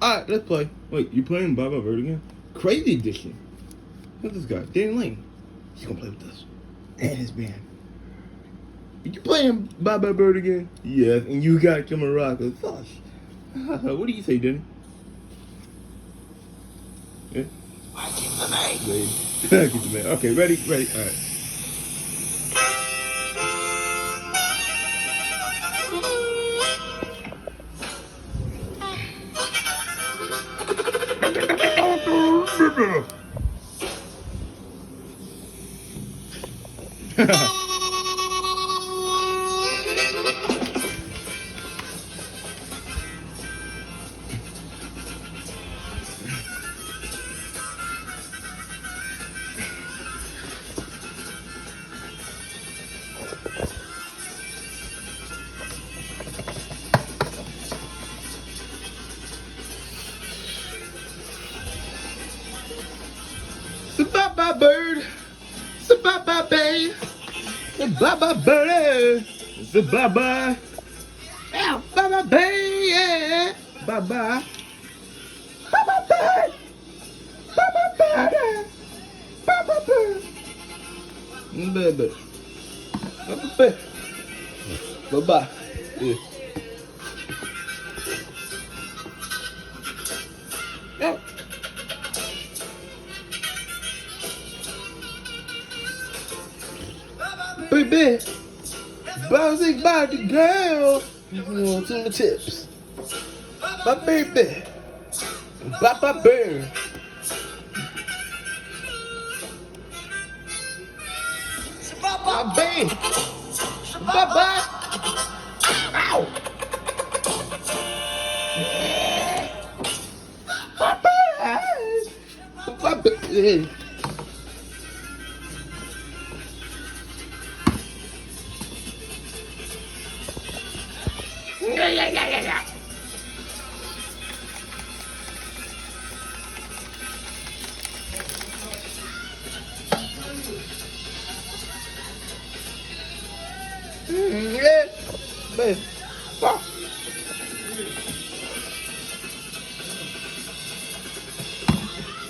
Alright, let's play. Wait, you playing Baba Bird again? Crazy Edition. Who's this guy? Danny Lane. He's gonna play with us. And his band. You playing Baba Bird again? Yes, and you got your maracas. What do you say, Danny? Yeah? I keep the man. Keep the man. Okay, ready? Alright. Baba Bird, Baba Bay, Baba Bird, Baba, yeah, Baba Bay, yeah, Baba, Baba Bird, Baba Bird, Baba Bird, Baba, Baba Bird, Baba, yeah. Yeah. Baby, bouncing by the girl, you want some tips. My baby, Baba Bird. My baby, Baba. Ow. Baba. Baba. Yeah. Yeah, babe.